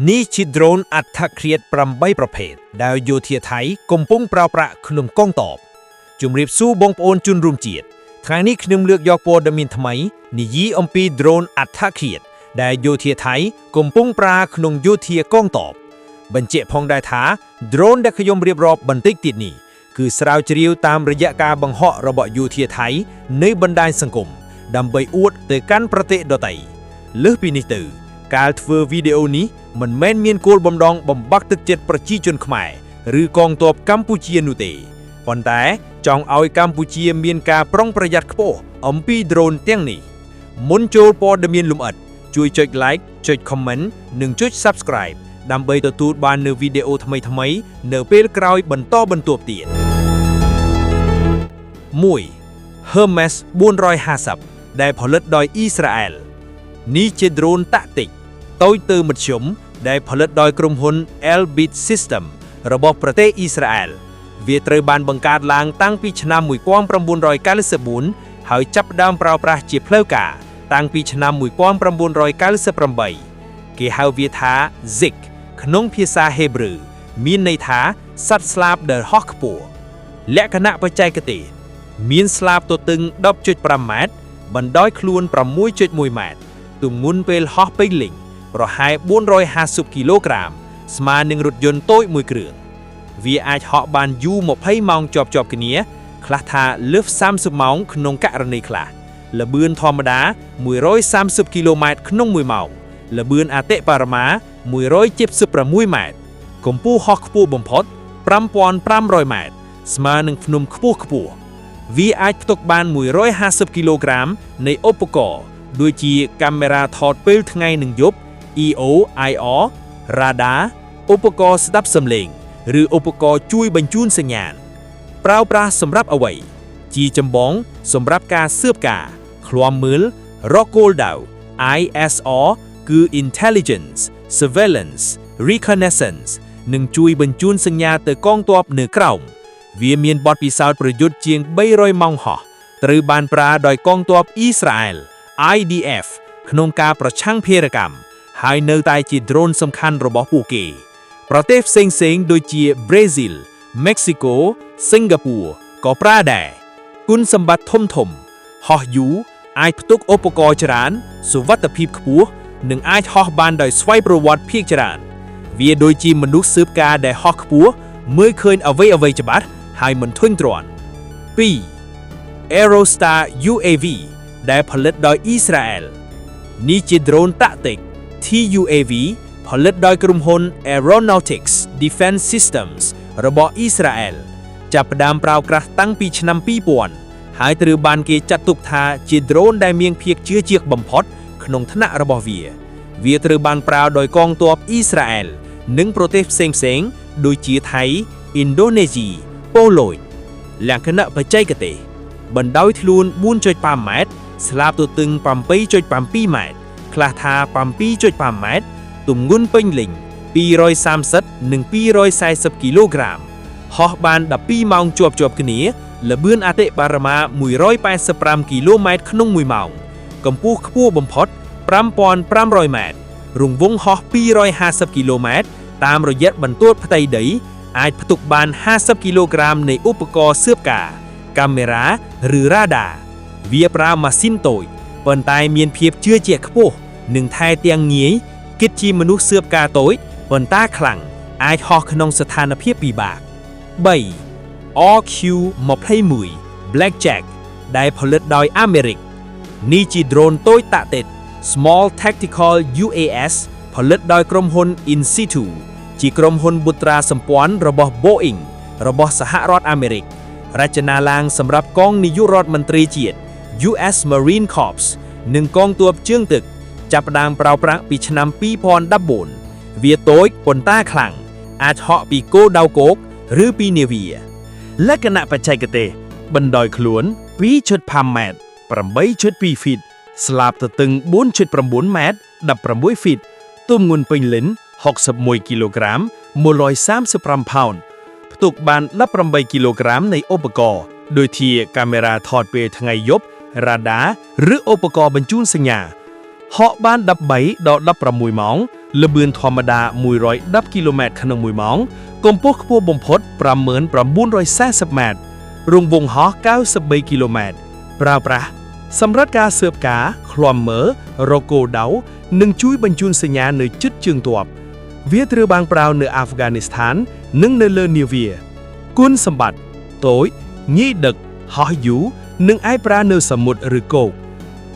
នេះជា drone អត្តឃ្លាត8ប្រភេទដែលយោធាថៃកំពុងប្រើប្រាស់ក្នុងកងទ័ពជំរាបសួរបងប្អូនជនរួមជាតិថ្ងៃនេះខ្ញុំលើកយកព័ត៌មានថ្មីនិយាយអំពី drone អត្តឃ្លាតដែលយោធាថៃកំពុងប្រើក្នុងយោធាកងទ័ពបញ្ជាក់ផងដែរថា drone ដែលខ្ញុំរៀបរាប់បន្តិចទៀតនេះគឺស្រាវជ្រាវតាមរយៈការបង្ហោះរបស់យោធាថៃនៅបណ្ដាញសង្គមដើម្បីអួតទៅកាន់ប្រទេសដទៃលើសពីនេះទៅការធ្វើវីដេអូនេះមិនមែនមានគោលបំណងបំបាក់ទឹកចិត្តប្រជាជនខ្មែរឬកងទ័ពកម្ពុជានោះទេប៉ុន្តែចង់ឲ្យកម្ពុជាមានការប្រុងប្រយ័ត្នខ្ពស់អំពី drone ទាំងនេះមុនចូលព័ត៌មានលម្អិតជួយចុច like ចុច comment និងចុច subscribe ដើម្បីទទួលបាននូវវីដេអូថ្មីៗនៅពេលក្រោយបន្តបន្ទាប់ទៀត 1. Hermes 450ដែលផលិតដោយអ៊ីស្រាអែលនេះជា drone តាក់ទិកតូចទៅមធ្យមដែលផលិតដោយក្រុមហ៊ុន Elbit System របស់ប្រទេសអ៊ីស្រាអែលវាត្រូវបានបង្កើតឡើងតាំងពីឆ្នាំ1994ហើយចាប់ផ្ដើមប្រើប្រាស់ជាផ្លូវការតាំងពីឆ្នាំ1998គេហៅវាថា Zik ក្នុងភាសាហេប្រឺមានន័យថាសត្វស្លាបដែលហោះខ្ពស់លក្ខណៈបច្ចេកទេសមានស្លាបទទឹង 10.5 ម៉ែត្របណ្ដោយខ្លួន 6.1 ម៉ែត្រទម្ងន់ពេលហោះពេញលេញប្រហែល450គីឡូក្រាមស្មើនឹងរថយន្តតូចមួយគ្រឿងវាអាចហោះបានយូរ20ម៉ោងជាប់ៗគ្នាខ្លះថាលើស30ម៉ោងក្នុងករណីខ្លះល្បឿនធម្មតា130គីឡូម៉ែត្រក្នុង1ម៉ោងល្បឿនអតិបរមា176ម៉ែត្រកម្ពស់ហោះខ្ពស់បំផុត5500ម៉ែត្រស្មើនឹងភ្នំខ្ពស់វាអាចផ្ទុកបាន150គីឡូក្រាមនៃឧបករណ៍ដូចជាកាមេរ៉ាថតពេលថ្ងៃនិងយប់ EO IR រ៉ាដាឧបករណ៍ស្ដាប់សំឡេងឬឧបករណ៍ជួយបញ្ជូនសញ្ញាណប្រើប្រាស់សម្រាប់អ្វីជាចម្បងសម្រាប់ការស៊ើបការណ៍ឃ្លាំមើលរកគោលដៅ ISR គឺ Intelligence Surveillance Reconnaissance និងជួយបញ្ជូនសញ្ញាទៅកងទ័ពនៅក្រោមវាមានបទពិសោធន៍ប្រយុទ្ធជាង300ម៉ោងហោះត្រូវបានប្រើដោយកងទ័ពអ៊ីស្រាអែល IDF ក្នុងការប្រឆាំងភេរកម្មហើយនៅតែជា drone សំខាន់របស់ពួកគេប្រទេសផ្សេងៗដូចជាប្រេស៊ីល មេក្ស៊ីកូ សិង្ហបុរីក៏ប្រើដែរគុណសម្បត្តិធំហោះយូរអាចផ្ទុកឧបករណ៍ច្រើនសុវត្ថិភាពខ្ពស់និងអាចហោះបានដោយស្វ័យប្រវត្តិភាគច្រើនវាដូចជាមនុស្សស៊ើបការណ៍ដែលហោះខ្ពស់មើលឃើញអ្វីៗច្បាស់ហើយមិនធុញទ្រាន់ 2. Aerostar UAV ដែលផលិតដោយអ៊ីស្រាអែលនេះជា drone តាក់ទិក TUAV ផលិតដោយក្រុមហ៊ុន Aeronautics Defense Systems របស់អ៊ីស្រាអែលចាប់ផ្ដើមប្រើប្រាស់តាំងពីឆ្នាំ2000ហើយត្រូវបានគេចាត់ទុកថាជា drone ដែលមានភាពជឿជាក់បំផុតក្នុងថ្នាក់របស់វាត្រូវបានប្រើដោយកងទ័ពអ៊ីស្រាអែលនិងប្រទេសផ្សេងៗដូចជាថៃ ឥណ្ឌូនេស៊ី ប៉ូឡូញលក្ខណៈបច្ចេកទេសបណ្ដោយខ្លួន 4.5 ម៉ែត្រស្លាបទទឹង 8.7 ម៉ែត្រខ្លះថា 7.5 ម៉ែត្រទម្ងន់ពេញលេញ230និង240គីឡូក្រាមហោះបាន12ម៉ោងជាប់គ្នាល្បឿនអតិបរមា185គីឡូម៉ែត្រក្នុង1ម៉ោងកម្ពស់ខ្ពស់បំផុត5500ម៉ែត្ររង្វង់ហោះ250គីឡូម៉ែត្រតាមរយៈបន្ទាត់ផ្ទៃដីអាចផ្ទុកបាន50គីឡូក្រាមនៃឧបករណ៍ស៊ើបការណ៍កាមេរ៉ាឬរ៉ាដាវាប្រើម៉ាស៊ីនតូចប៉ុន្តែមានភាពជឿជាក់ខ្ពស់និងថែទាំងងាយគិតជាមនុស្សស៊ើបការណ៍តូចប៉ុន្តែខ្លាំងអាចហោះក្នុងស្ថានភាពពិបាក 3. RQ-21 Blackjack ដែលផលិតដោយអាមេរិកនេះជា drone តូចតាក់ទិក Small Tactical UAS ផលិតដោយក្រុមហ៊ុន In-Situ ជាក្រុមហ៊ុនបុត្រាសម្ព័ន្ធរបស់ Boeing របស់សហរដ្ឋអាមេរិករចនាឡើងសម្រាប់កងនាយករដ្ឋមន្ត្រីជាតិ US Marine Corps និងកងទ័ពជើងទឹកចាប់ផ្ដើមប្រើប្រាស់ពីឆ្នាំ2014វាតូចប៉ុន្តែខ្លាំងអាចហោះពីគោលដៅគោកឬពីនាវាលក្ខណៈបច្ចេកទេសបណ្ដោយខ្លួន 2.5 ម៉ែត្រ 8.2 ហ្វីតស្លាបទទឹង 4.9 ម៉ែត្រ 16 ហ្វីតទម្ងន់ពេញលេញ61គីឡូក្រាម135ផោនផ្ទុកបាន18គីឡូក្រាមនៃឧបករណ៍ដូចជាកាមេរ៉ាថតពេលថ្ងៃយប់រ៉ាដាឬឧបករណ៍បញ្ជូនសញ្ញាហោះបាន13ដល់16ម៉ោង លបឿនធម្មតា110គីឡូម៉ែត្រក្នុង1ម៉ោងកម្ពស់ខ្ពស់បំផុត5940ម៉ែត្ររង្វង់ហោះ93គីឡូម៉ែត្រប្រើប្រាស់សម្រាប់ការស៊ើបការឃ្លាំមើលរកគោលដៅនិងជួយបញ្ជូនសញ្ញានៅជិតជើងទ័ពវាត្រូវបានប្រើនៅអាហ្វហ្គានីស្ថាននិងនៅលើនាវាគុណសម្បត្តិតូចងាយដឹកហោះយូរនិងអាចប្រើនៅសមុទ្រឬគោក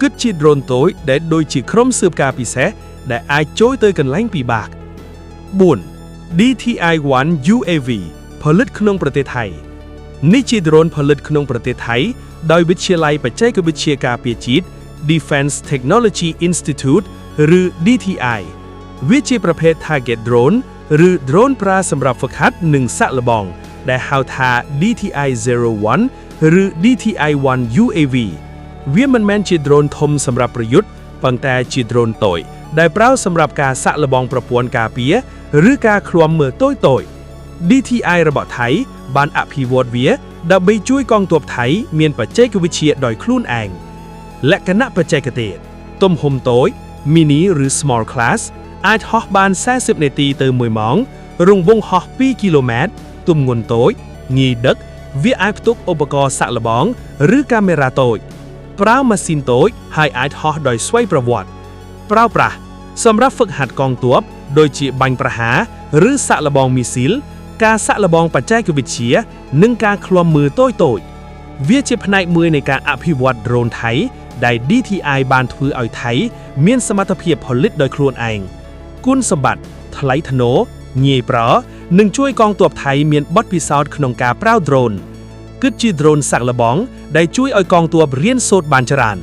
គិតជាដ្រូនតូចដែលដូចជាក្រុមស៊ើបការពិសេសដែលអាចចូលទៅកន្លែងពិបាក 4. DTI-1 UAV ផលិតក្នុងប្រទេសថៃនេះជាដ្រូនផលិតក្នុងប្រទេសថៃដោយវិទ្យាល័យបច្ចេកវិទ្យាការពារជាតិ Defense Technology Institute ឬ DTI វាជាប្រភេទ Target Drone ឬ Drone ប្រើសម្រាប់ហ្វឹកហាត់និងសាក់លបងដែលហៅថា DTI-01 ឬ DTI-1 UAV វាមិនមែនជា Drone ធំសម្រាប់ប្រយុទ្ធប៉ុន្តែជា Drone តូចដែលប្រើសម្រាប់ការសាក់លបងប្រព័ន្ធការពារឬការឃ្លាំមើលតូចៗ DTI របស់ថៃបានអភិវឌ្ឍវាដើម្បីជួយកងទ័ពថៃមានបច្ចេកវិទ្យាដោយខ្លួនឯងលក្ខណៈបច្ចេកទេសទំហំតូច mini ឬ small class អាចហោះបាន40នាទីទៅ1ម៉ោងរង្វង់ហោះ2គីឡូម៉ែត្រទម្ងន់តូចងាយដឹកវាអាចផ្ទុកឧបករណ៍សាក់លបងឬកាមេរ៉ាតូចប្រើម៉ាស៊ីនតូចហើយអាចហោះដោយស្វ័យប្រវត្តិប្រើប្រាស់សម្រាប់ហ្វឹកហាត់កងទ័ពដូចជាបាញ់ប្រហារឬសាក់លបងមីស៊ីលការសាក់លបងបច្ចេកវិទ្យានិងការឃ្លាំមើលតូចៗវាជាផ្នែកមួយនៃការអភិវឌ្ឍ Drone ថៃដែល DTI បានធ្វើឲ្យថៃមានសមត្ថភាពផលិតដោយខ្លួនឯងគុណសម្បត្តិថ្លៃថ្នូរងាយប្រើនិងជួយកងទ័ពថៃមានបទពិសោធន៍ក្នុងការប្រើ Drone គិតជា Drone សាក់លបងដែលជួយឲ្យកងទ័ពរៀនសូត្របានច្រើន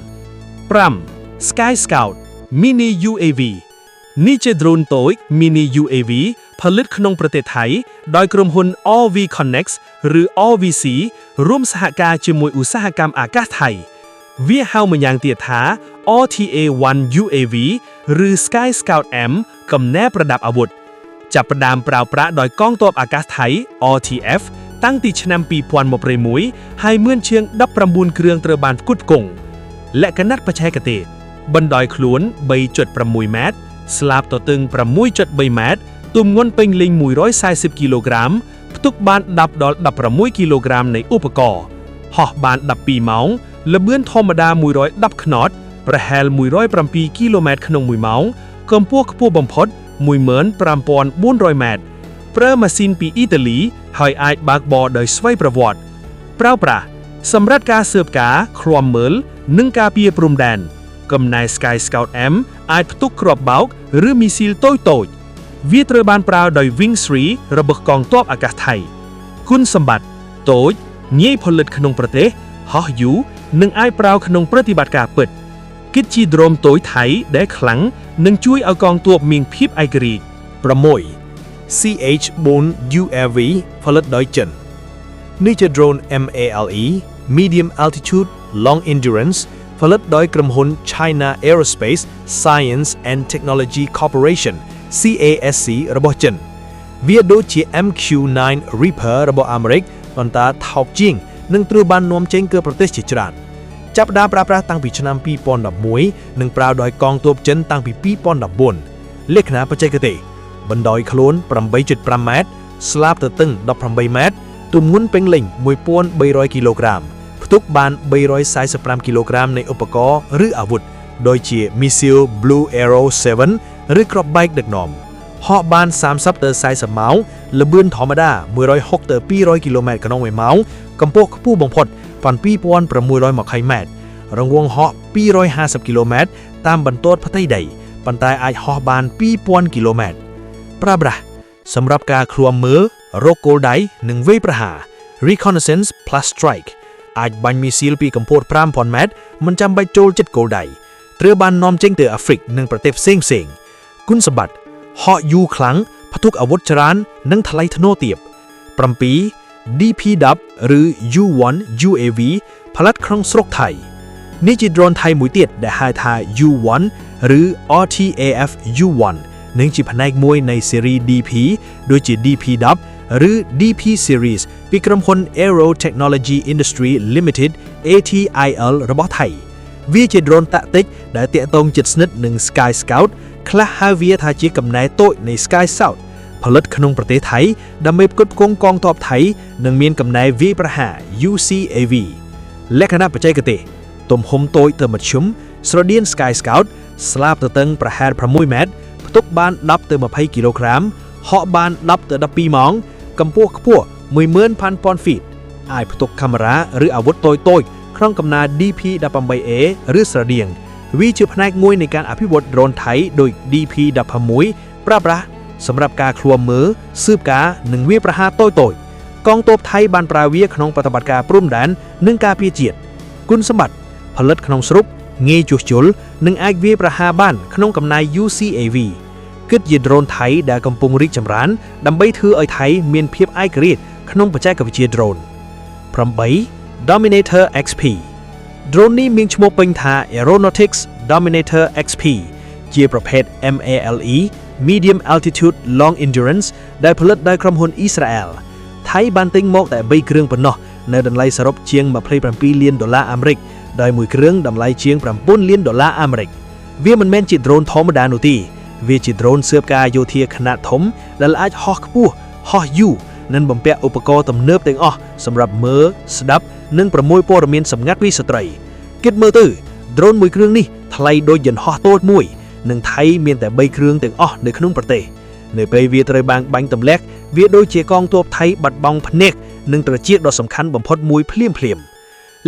5. Sky Scout Mini UAV នេះជា Drone តូច Mini UAV ផលិតក្នុងប្រទេសថៃដោយក្រុមហ៊ុន RV Connex ឬ RVC រួមសហការជាមួយឧស្សាហកម្មអាកាសថៃវាហៅម្យ៉ាងទៀតថា RTA-1 UAV ឬ Sky Scout M កំណែប្រដាប់អាវុធចាប់ផ្ដើមប្រើប្រាស់ដោយកងទ័ពអាកាសថៃ RTF តាំងពីឆ្នាំ2021ហើយមានជាង19គ្រឿងត្រូវបានផ្គត់ផ្គង់លក្ខណៈបច្ចេកទេសបណ្ដោយខ្លួន 3.6 ម៉ែត្រស្លាបទទឹង 6.3 ម៉ែត្រទម្ងន់ពេញលេញ140គីឡូក្រាមផ្ទុកបាន10ដល់16គីឡូក្រាមនៃឧបករណ៍ហោះបាន12ម៉ោងល្បឿនធម្មតា110ខ្នតប្រហែល107គីឡូម៉ែត្រក្នុង1ម៉ោងកម្ពស់ខ្ពស់បំផុត 15400 ម៉ែត្រប្រើម៉ាស៊ីនពីអ៊ីតាលីហើយអាចបើកបរដោយស្វ័យប្រវត្តិប្រើប្រាស់សម្រាប់ការស៊ើបការឃ្លាំមើលនិងការពារព្រំដែនកំណែ Sky Scout M អាចផ្ទុកគ្រាប់បោកឬមីស៊ីលតូចៗវាត្រូវបានប្រើដោយ Wing 3របស់កងទ័ពអាកាសថៃគុណសម្បត្តិតូចងាយផលិតក្នុងប្រទេសហោះយូរនិងអាចប្រើក្នុងប្រតិបត្តិការពិតគិតជា Drone តូចថៃដែលខ្លាំងនិងជួយឲ្យកងទ័ពមានភាពឯករាជ្យ 6. CH-4 UAV ផលិតដោយចិននេះជា Drone MALE Medium Altitude Long Endurance ផលិតដោយក្រុមហ៊ុន China Aerospace Science and Technology Corporation CASC របស់ចិនវាដូចជា MQ-9 Reaper របស់អាមេរិកប៉ុន្តែថោកជាងនិងត្រូវបាននាំចេញទៅប្រទេសជាច្រើនចាប់ផ្ដើមប្រើប្រាស់តាំងពីឆ្នាំ2011និងប្រើដោយកងទ័ពចិនតាំងពី2014លក្ខណៈបច្ចេកទេសបណ្ដោយខ្លួន 8.5 ម៉ែត្រស្លាបទទឹង 18 ម៉ែត្រទម្ងន់ពេញលេញ 1300 គីឡូក្រាមផ្ទុកបាន 345 គីឡូក្រាមនៃឧបករណ៍ឬអាវុធដូចជា Missile Blue Arrow 7 ឬគ្រាប់បែកដឹកនាំហោះបាន30ទៅ40ម៉ោងល្បឿនធម្មតា160ទៅ200គីឡូម៉ែត្រក្នុង1ម៉ោងកម្ពស់ខ្ពស់បំផុត2620ម៉ែត្ររង្វង់ហោះ250គីឡូម៉ែត្រតាមបន្ទាត់ផ្ទៃដីប៉ុន្តែអាចហោះបាន2000គីឡូម៉ែត្រប្រើប្រាស់សម្រាប់ការឃ្លាំមើលរកគោលដៅនិងវាយប្រហារ Reconnaissance plus Strike អាចបាញ់មីស៊ីលពីកម្ពស់ 5000 ម៉ែត្រមិនចាំបាច់ចូលជិតគោលដៅត្រូវបាននាំចេញទៅអាហ្វ្រិកនិងប្រទេសផ្សេងៗគុណសម្បត្តិហោះយូរខ្លាំងផ្ទុកអាវុធច្រើននិងថ្លៃថ្នូរទាប 7. DP-10 ឬ U-1 UAV ផលិតក្នុងស្រុកថៃនេះជា Drone ថៃមួយទៀតដែលហៅថា U-1 ឬ RTAF U-1 និងជាផ្នែកមួយនៃស៊េរី DP ដូចជា DP-10 ឬ DP Series ពីក្រុមហ៊ុន Aero Technology Industry Limited ATIL របស់ថៃវាជា Drone តាក់ទិកដែលទាក់ទងជិតស្និទ្ធនឹង Sky Scout ខ្លះហៅវាថាជាកំណែតូចនៃ Sky South ផលិតក្នុងប្រទេសថៃដើម្បីផ្គត់ផ្គង់កងទ័ពថៃនិងមានកំណែវាយប្រហារ UCAV លក្ខណៈបច្ចេកទេសទំហំតូចទៅមធ្យមស្រដៀង Sky Scout ស្លាបទទឹងប្រហែល6ម៉ែត្រផ្ទុកបាន10ទៅ20គីឡូក្រាមហក់បាន10ទៅ12ម៉ោងកម្ពស់ខ្ពស់ 10,000 feet អាចផ្ទុកកាមេរ៉ាឬអាវុធតូចៗក្នុងកំណែ DP-18A ឬស្រដៀងវាជាផ្នែកមួយនៃការអភិវឌ្ឍដ្រូនថៃដោយ DP-16 ប្រើប្រាស់សម្រាប់ការឃ្លាំមើលស៊ើបការនិងវាយប្រហារតូចៗកងទ័ពថៃបានប្រើវាក្នុងប្រតិបត្តិការព្រំដែននិងការពារជាតិគុណសម្បត្តិផលិតក្នុងស្រុកងាយជួសជុលនិងអាចវាយប្រហារបានក្នុងកំណែ UCAV គិតជាដ្រូនថៃដែលកំពុងរីកចម្រើនដើម្បីធ្វើឲ្យថៃមានភាពឯករាជ្យក្នុងបច្ចេកវិទ្យាដ្រូន 8. Dominator XP ដ្រូននេះមានឈ្មោះពេញថា Aeronautics Dominator XP ជាប្រភេទ MALE Medium Altitude Long Endurance ដែលផលិតដោយក្រុមហ៊ុនអ៊ីស្រាអែលថៃបានទិញមកតែ3គ្រឿងប៉ុណ្ណោះនៅតម្លៃសរុបជាង$27 លានអាមេរិកដោយមួយគ្រឿងតម្លៃជាង$9 លានអាមេរិកវាមិនមែនជាដ្រូនធម្មតានោះទេវាជាដ្រូនស៊ើបការយោធាខ្នាតធំដែលអាចហោះខ្ពស់ហោះយូរនិងបំពាក់ឧបករណ៍ទំនើបទាំងអស់សម្រាប់មើលស្ដាប់និងប្រមូលព័ត៌មានសម្ងាត់ពីសត្រូវគិតមើលទៅដ្រូនមួយគ្រឿងនេះថ្លៃដូចយន្តហោះតូចមួយនិងថៃមានតែ3គ្រឿងទាំងអស់នៅក្នុងប្រទេសនៅពេលវាត្រូវបានបាញ់ទម្លាក់វាដូចជាកងទ័ពថៃបាត់បង់ភ្នែកនិងត្រចៀកដ៏សំខាន់បំផុតមួយភ្លាម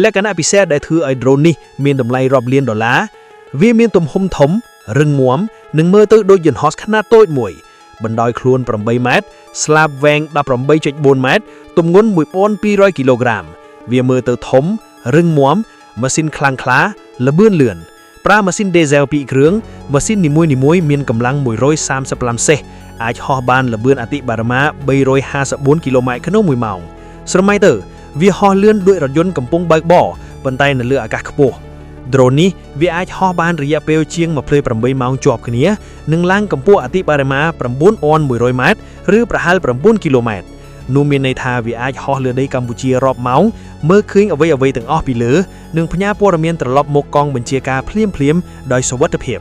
លក្ខណៈពិសេសដែលធ្វើឲ្យដ្រូននេះមានតម្លៃរាប់លានដុល្លារវាមានទំហំធំរឹងមាំនិងមើលទៅដូចយន្តហោះខ្នាតតូចមួយបណ្ដោយខ្លួន8ម៉ែត្រស្លាបវែង 18.4 ម៉ែត្រទម្ងន់ 1200 គីឡូក្រាមវាមើលទៅធំរឹងមាំម៉ាស៊ីនខ្លាំងក្លាល្បឿនលឿនប្រើម៉ាស៊ីន diesel 2 គ្រឿងម៉ាស៊ីននីមួយៗមានកម្លាំង135សេសអាចហោះបានល្បឿនអតិបរមា354គីឡូម៉ែត្រក្នុង1ម៉ោងស្រមៃទៅវាហោះលឿនដូចរថយន្តកំពុងបើកបរប៉ុន្តែនៅលើអាកាសខ្ពស់ដ្រូននេះវាអាចហោះបានរយៈពេលជាង28ម៉ោងជាប់គ្នានិងឡើងកម្ពស់អតិបរមា9,100ម៉ែត្រឬប្រហែល9គីឡូម៉ែត្រនោះមានន័យថាវាអាចហោះលើដីកម្ពុជារាប់ម៉ោងមើលឃើញអ្វីៗទាំងអស់ពីលើនិងផ្ញើព័ត៌មានត្រឡប់មកកងបញ្ជាការភ្លាមដោយសុវត្ថិភាព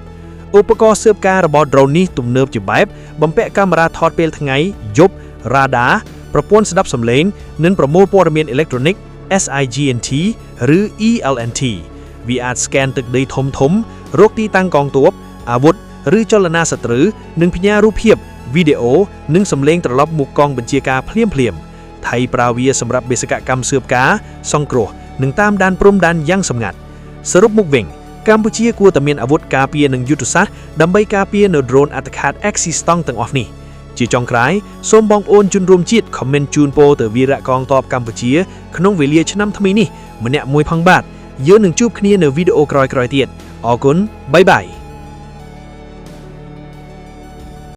ឧបករណ៍ស៊ើបការរបស់ដ្រូននេះទំនើបជាបែបបំពាក់កាមេរ៉ាថតពេលថ្ងៃយប់រ៉ាដាប្រព័ន្ធស្ដាប់សំឡេងនិងប្រមូលព័ត៌មានអេឡិចត្រូនិក SIGNT ឬ ELNT វាអាចស្កែនទឹកដីធំរកទីតាំងកងទ័ពអាវុធឬចលនាសត្រូវនិងផ្ញើរូបភាពវីដេអូនិងសំឡេងត្រឡប់មកកងបញ្ជាការភ្លាមថៃប្រើវាសម្រាប់បេសកកម្មស៊ើបការសង្គ្រោះនិងតាមដានព្រំដែនយ៉ាងសម្ងាត់សរុបមកវិញកម្ពុជាគួរតែមានអាវុធការពារនិងយុទ្ធសាស្ត្រដើម្បីការពារនៅដ្រូនអត្តឃាត Axiston ទាំងអស់នេះជាចុងក្រោយសូមបងប្អូនជនរួមជាតិខមមិនជូនពរទៅវីរៈកងទ័ពកម្ពុជាក្នុងវេលាឆ្នាំថ្មីនេះម្នាក់មួយផងបាទយើងនឹងជួបគ្នានៅវីដេអូក្រោយៗទៀតអរគុណបាយបាយ